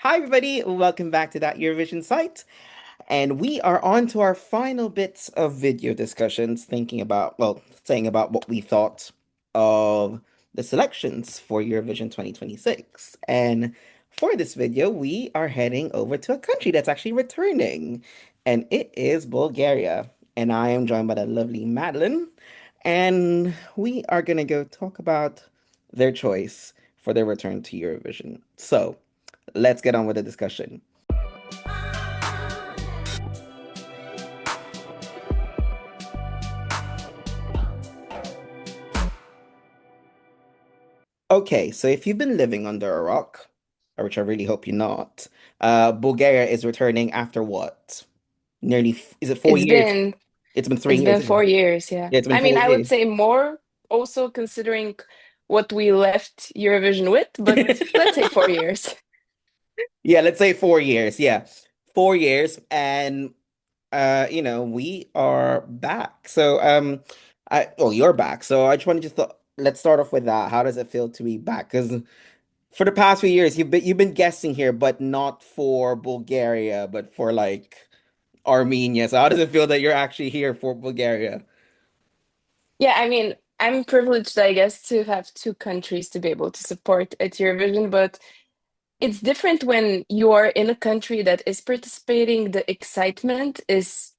Hi, everybody. Welcome back to that Eurovision site. And we are on to our final bits of video discussions, saying about what we thought of the selections for Eurovision 2026. And for this video, we are heading over to a country that's actually returning, and it is Bulgaria. And I am joined by the lovely Madlen, and we are going to go talk about their choice for their return to Eurovision. So, let's get on with the discussion. Okay, so if you've been living under a rock, or which I really hope you're not, Bulgaria is returning after what? Is it four It's years? been It's been three it's years, been isn't it? 4 years, yeah. Yeah, it's been I mean, four I would years. say more also considering what we left Eurovision with, but let's say 4 years. Yeah, let's say 4 years. Yeah, 4 years, and we are back. You're back. So I just wanted to let's start off with that. How does it feel to be back? Because for the past few years, you've been guesting here, but not for Bulgaria, but for like Armenia. So how does it feel that you're actually here for Bulgaria? Yeah, I mean, I'm privileged, I guess, to have two countries to be able to support at Eurovision, but it's different when you are in a country that is participating. The excitement is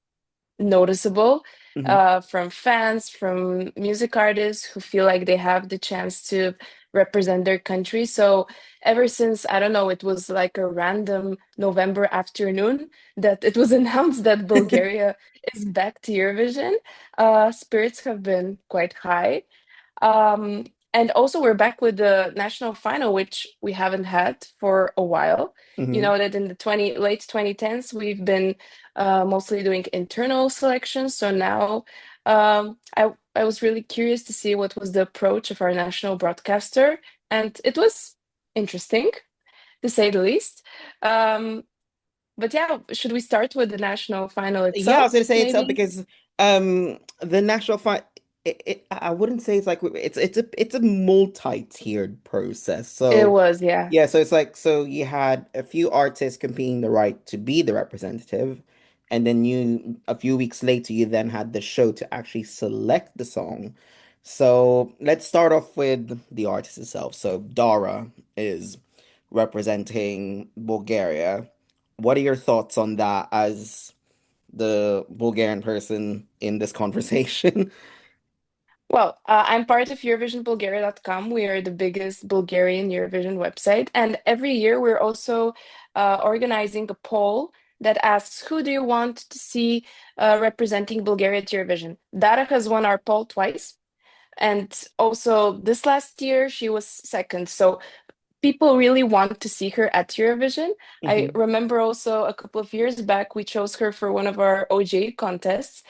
noticeable Hmm. from fans, from music artists who feel like they have the chance to represent their country. So ever since, I don't know, it was like a random November afternoon that it was announced that Bulgaria is back to Eurovision, spirits have been quite high. Um, and also, we're back with the national final, which we haven't had for a while. You Hmm. know that in the late 2010s, we've been mostly doing internal selections. So now, I was really curious to see what was the approach of our national broadcaster, and it was interesting, to say the least. Um, but yeah, should we start with the national final Yeah, I was gonna itself, say it's up maybe? because the national fight. I wouldn't say it's like it's a multi-tiered process. It So was, yeah. yeah, so it's like so you had a few artists competing the right to be the representative, and then a few weeks later you then had the show to actually select the song. So let's start off with the artist itself. So Dara is representing Bulgaria. What are your thoughts on that as the Bulgarian person in this conversation? Well, I'm part of EurovisionBulgaria.com. We are the biggest Bulgarian Eurovision website. And every year we're also organizing a poll that asks, who do you want to see representing Bulgaria at Eurovision? Dara has won our poll twice. And also this last year, she was second. So people really want to see her at Eurovision. I Hmm. remember also a couple of years back, we chose her for one of our OJ contests.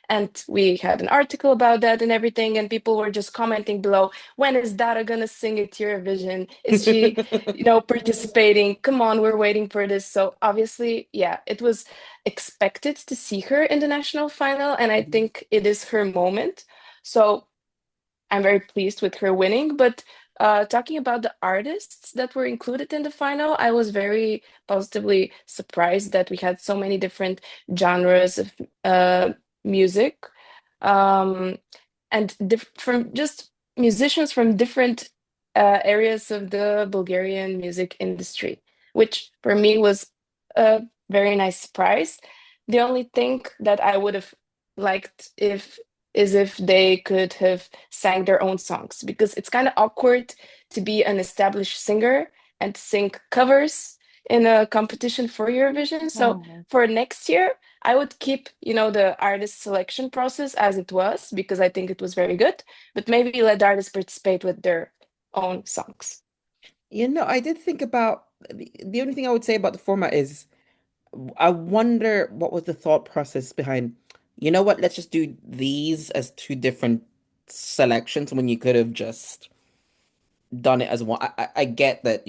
And we had an article about that and everything, and people were just commenting below, when is Dara gonna sing at Eurovision? Is she, participating? Come on, we're waiting for this. So obviously, yeah, it was expected to see her in the national final, and I think it is her moment. So I'm very pleased with her winning. But talking about the artists that were included in the final, I was very positively surprised that we had so many different genres of music, um, and from just musicians from different areas of the Bulgarian music industry, which for me was a very nice surprise. The only thing that I would have liked if is if they could have sang their own songs because it's kind of awkward to be an established singer and sing covers in a competition for Eurovision. So Oh. for next year, I would keep, the artist selection process as it was because I think it was very good, but maybe let artists participate with their own songs. I did think about the only thing I would say about the format is I wonder what was the thought process behind, let's just do these as two different selections when you could have just done it as one. I get that,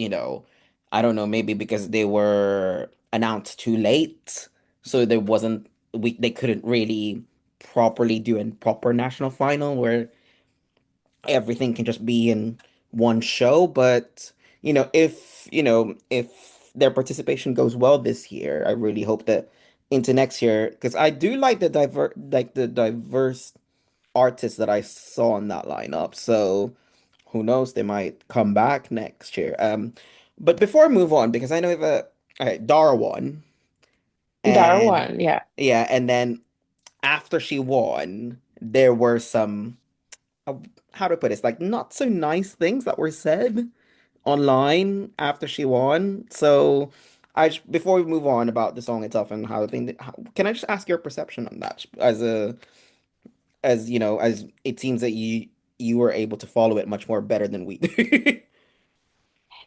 I don't know, maybe because they were announced too late, so there wasn't they couldn't really properly do a proper national final where everything can just be in one show. But if their participation goes well this year, I really hope that into next year, because I do like the diverse artists that I saw in that lineup. So who knows, they might come back next year. But before I move on, because I know that Dara won, Dara and won, yeah. yeah, and then after she won, there were some uh, how to put it, like not so nice things that were said online after she won. So before we move on about the song itself and can I just ask your perception on that as you know, as it seems that you were able to follow it much more better than we do.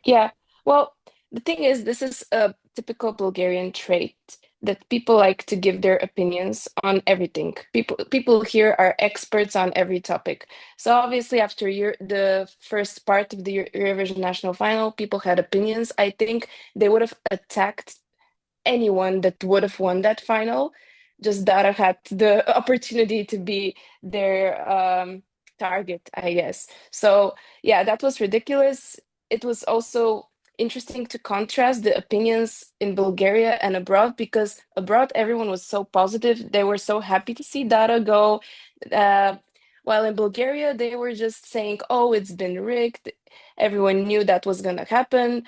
Yeah. Well, the thing is, this is a typical Bulgarian trait that people like to give their opinions on everything. People here are experts on every topic. So obviously, after the first part of the Eurovision National Final, people had opinions. I think they would have attacked anyone that would have won that final. Just Dara had the opportunity to be their target, I guess. So yeah, that was ridiculous. It was also interesting to contrast the opinions in Bulgaria and abroad because abroad everyone was so positive. They were so happy to see Dara go. Uh, while in Bulgaria, they were just saying, "Oh, it's been rigged." Everyone knew that was gonna happen.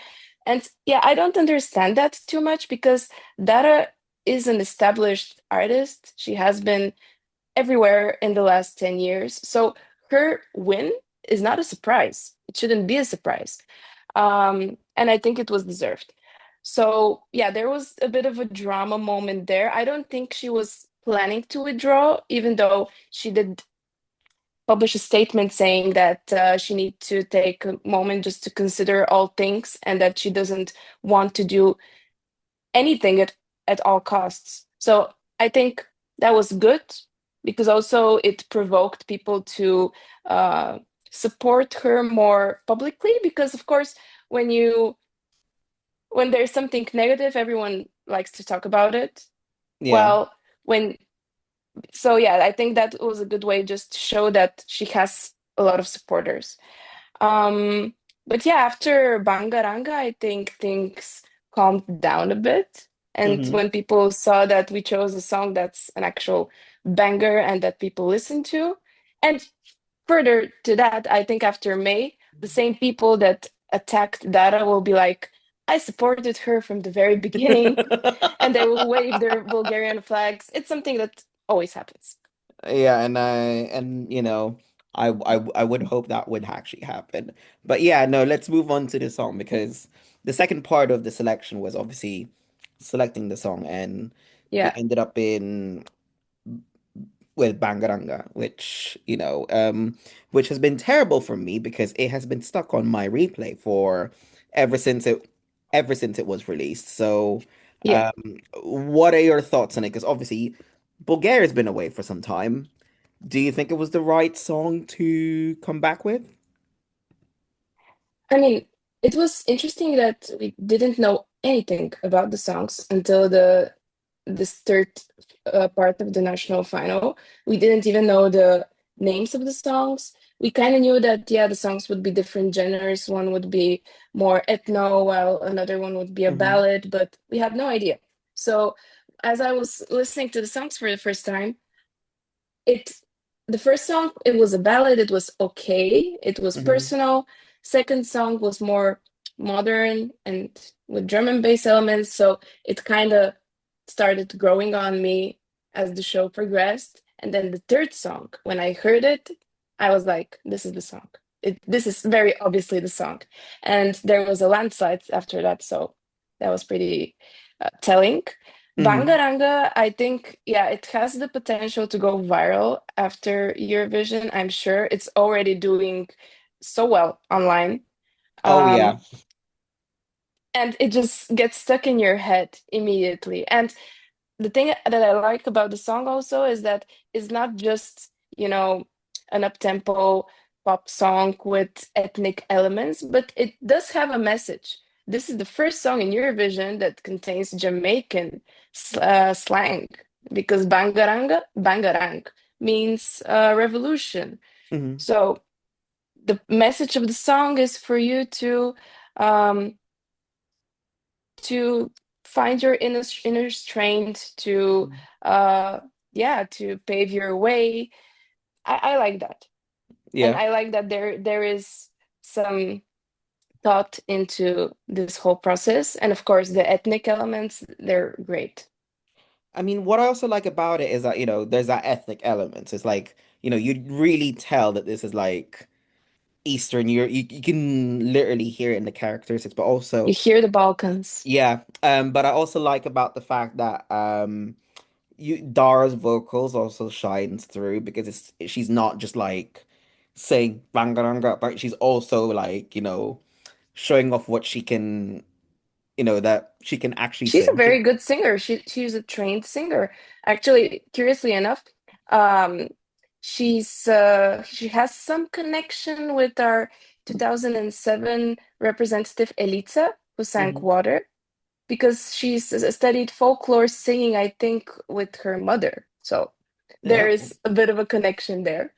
And yeah, I don't understand that too much because Dara is an established artist. She has been everywhere in the last 10 years. So her win is not a surprise. It shouldn't be a surprise. And I think it was deserved. So yeah, there was a bit of a drama moment there. I don't think she was planning to withdraw, even though she did publish a statement saying that she needs to take a moment just to consider all things and that she doesn't want to do anything at all costs. So I think that was good because also it provoked people to uh, support her more publicly because of course when you when there's something negative everyone likes to talk about it. Yeah. Well, when so yeah, I think that was a good way just to show that she has a lot of supporters. Um, but yeah, after Bangaranga, I think things calmed down a bit. And Hmm. when people saw that we chose a song that's an actual banger and that people listen to. And further to that, I think after May, the same people that attacked Dara will be like, I supported her from the very beginning, and they will wave their Bulgarian flags. It's something that always happens. Yeah, and I would hope that would actually happen. But yeah, no, let's move on to the song because the second part of the selection was obviously selecting the song, and we Yeah. ended up in with Bangaranga, which, which has been terrible for me because it has been stuck on my replay for ever since it ever since it was released. So, Yeah. what are your thoughts on it? Because obviously Bulgaria's been away for some time. Do you think it was the right song to come back with? I mean, it was interesting that we didn't know anything about the songs until the this third part of the national final. We didn't even know the names of the songs. We kind of knew that yeah, the songs would be different genres. One would be more ethno, while another one would be a Hmm. ballad, but we had no idea. So as I was listening to the songs for the first time, it the first song it was a ballad, it was okay, it was Hmm. personal. Second song was more modern and with drum and bass elements, so it kind of started growing on me as the show progressed. And then the third song, when I heard it, I was like, this is the song. This is very obviously the song. And there was a landslide after that, so that was pretty telling. Hmm. Bangaranga, I think, yeah, it has the potential to go viral after Eurovision. I'm sure it's already doing so well online. Oh Um, yeah. and it just gets stuck in your head immediately. And the thing that I like about the song also is that it's not just, an up-tempo pop song with ethnic elements, but it does have a message. This is the first song in Eurovision that contains Jamaican slang because bangarang means revolution. Hmm. So the message of the song is for you to um, to find your inner strength, to uh yeah, to pave your way. I like that. And Yeah. I like that there is some thought into this whole process. And of course, the ethnic elements, they're great. I mean, what I also like about it is that, there's that ethnic element. It's like, you really tell that this is like Eastern Europe. You can literally hear it in the characteristics, but You also, hear the Balkans. yeah. But I also like about the fact that Dara's vocals also shines through because she's not just like saying Bangaranga, but she's also like, showing off what she can, that she can actually She's a sing. very good singer. She's a trained singer. Actually, curiously enough, um, she has some connection with our 2007 representative Elitsa, who sang Hmm. Water, because she's studied folklore singing, I think, with her mother. So there Yeah. is a bit of a connection there.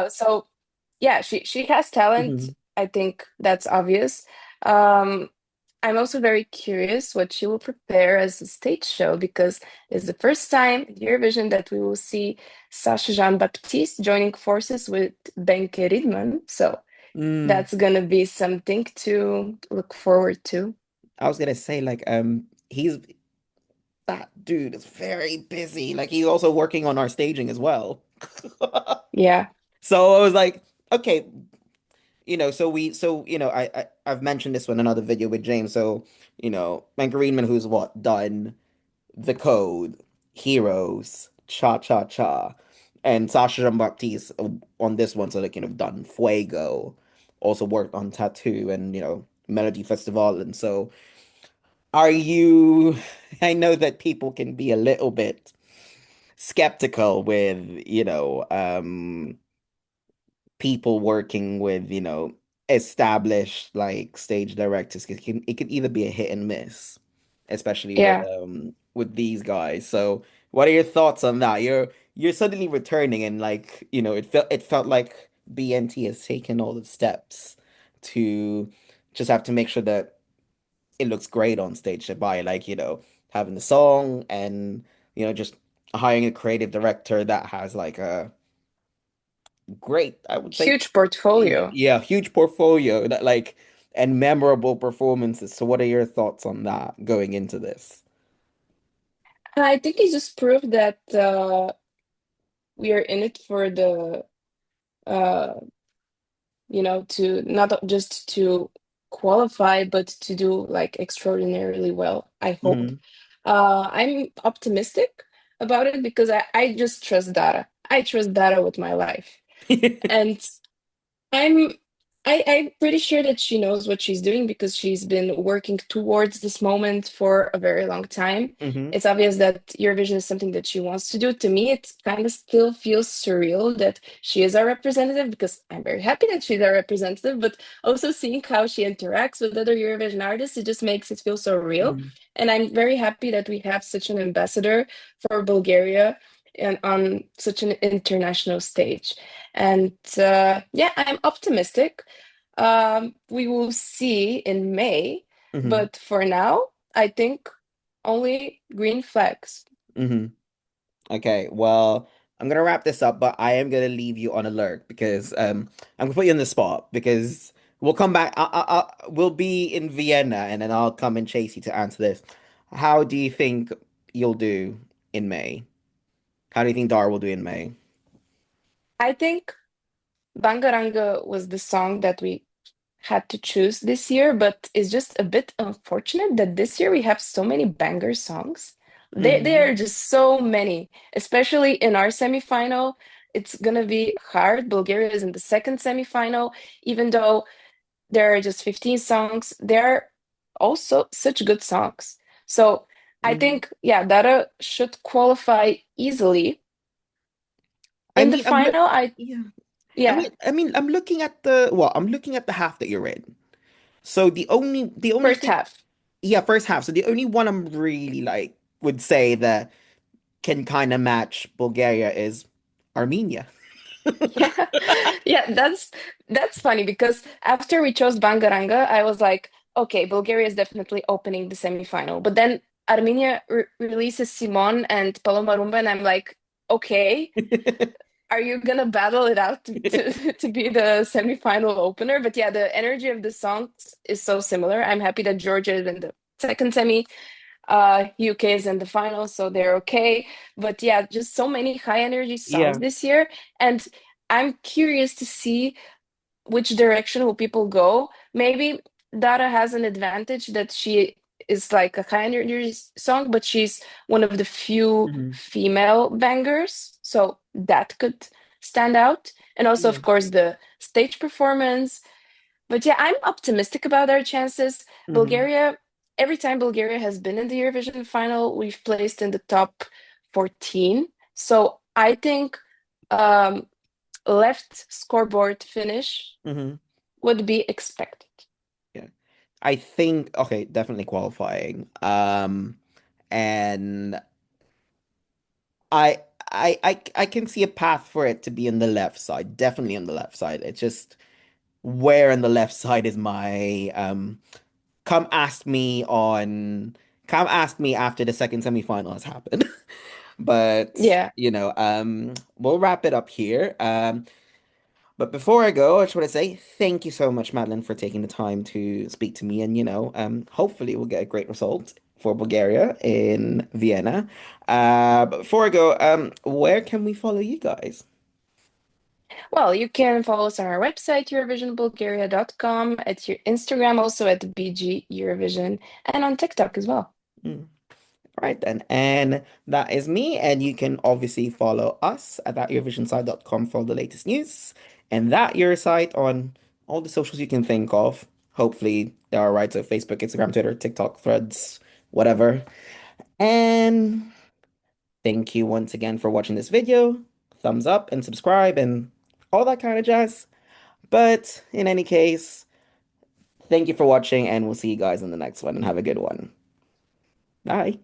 So yeah, she has talent. Hmm. I think that's obvious. Um, I'm also very curious what she will prepare as a stage show because it's the first time in Eurovision that we will see Sacha Jean-Baptiste joining forces with Benke Rydman. So Mm. that's gonna be something to look forward to. I was gonna say like he's that dude is very busy. Like he's also working on our staging as well. Yeah, So I was like, okay, I've mentioned this one in another video with James. So, Mankareenman, who's what done The Code, Heroes, Cha Cha Cha, and Sasha Jean Baptiste on this one, so like, done Fuego, also worked on Tattoo and, Melody Festival. And so are you, I know that people can be a little bit skeptical with, people working with, established like stage directors. It can either be a hit and miss, especially yeah. with these guys. So what are your thoughts on that? You're suddenly returning and like, it felt like BNT has taken all the steps to just have to make sure that it looks great on stage by like, having the song and, just hiring a creative director that has like a great, I would say, Huge portfolio. yeah, huge portfolio that like and memorable performances. So what are your thoughts on that going into this? I think it just proved that we are in it for the uh, to not just to qualify, but to do like extraordinarily well, I hope. Hmm. I'm optimistic about it because I just trust Dara. I trust Dara with my life. And I'm I'm pretty sure that she knows what she's doing because she's been working towards this moment for a very long time. Hmm. It's obvious that Eurovision is something that she wants to do. To me, it kind of still feels surreal that she is our representative because I'm very happy that she's our representative, but also seeing how she interacts with other Eurovision artists, it just makes it feel so real. Hmm. And I'm very happy that we have such an ambassador for Bulgaria and on such an international stage. And yeah, I'm optimistic. We will see in May, Hmm. but for now, I think only green flags. Hmm. Okay, well, I'm gonna wrap this up, but I am gonna leave you on alert because I'm gonna put you on the spot because we'll come back. We'll be in Vienna and then I'll come and chase you to answer this. How do you think you'll do in May? How do you think Dar will do in May? I think Bangaranga was the song that we had to choose this year, but it's just a bit unfortunate that this year we have so many banger songs. There Hmm. are just so many, especially in our semifinal. It's gonna be hard. Bulgaria is in the second semifinal, even though there are just 15 songs. There are also such good songs. So I Hmm. think, yeah, Dara should qualify easily. I In the mean, final, yeah. yeah, I'm looking at I'm looking at the half that you're in. So the only first thing, half. yeah, first half. So the only one I'm really like would say that can kind of match Bulgaria is Armenia. Yeah, yeah, that's funny because after we chose Bangaranga, I was like, okay, Bulgaria is definitely opening the semifinal, but then Armenia releases Simon and Paloma Rumba, and I'm like, okay, are you gonna battle it out to be the semifinal opener? But yeah, the energy of the songs is so similar. I'm happy that Georgia is in the second semi. UK is in the final, so they're okay. But yeah, just so many high energy songs Yeah. this year, and I'm curious to see which direction will people go. Maybe Dara has an advantage that she is like a high energy song, but she's one of the few Hmm. female bangers, so that could stand out. And also, Yeah. of course, the stage performance. But yeah, I'm optimistic about our chances. Hmm. Bulgaria, every time Bulgaria has been in the Eurovision final, we've placed in the top 14. So I think um, left scoreboard finish Hmm. would be expected. Yeah. I think okay, definitely qualifying. And I I can see a path for it to be on the left side, definitely on the left side. It's just where on the left side is my come ask me on come ask me after the second semifinal has happened. But Yeah. we'll wrap it up here. But before I go, I just want to say thank you so much, Madlen, for taking the time to speak to me. And, hopefully we'll get a great result for Bulgaria in Vienna. But before I go, where can we follow you guys? Well, you can follow us on our website, eurovisionbulgaria.com, at your Instagram, also at BG Eurovision, and on TikTok as well. Mm. All right then. And that is me. And you can obviously follow us at thateurovisionsite.com for all the latest news. And that Eurosite on all the socials you can think of. Hopefully they are right. So Facebook, Instagram, Twitter, TikTok, Threads, whatever. And thank you once again for watching this video. Thumbs up and subscribe and all that kind of jazz. But in any case, thank you for watching and we'll see you guys in the next one and have a good one. Bye.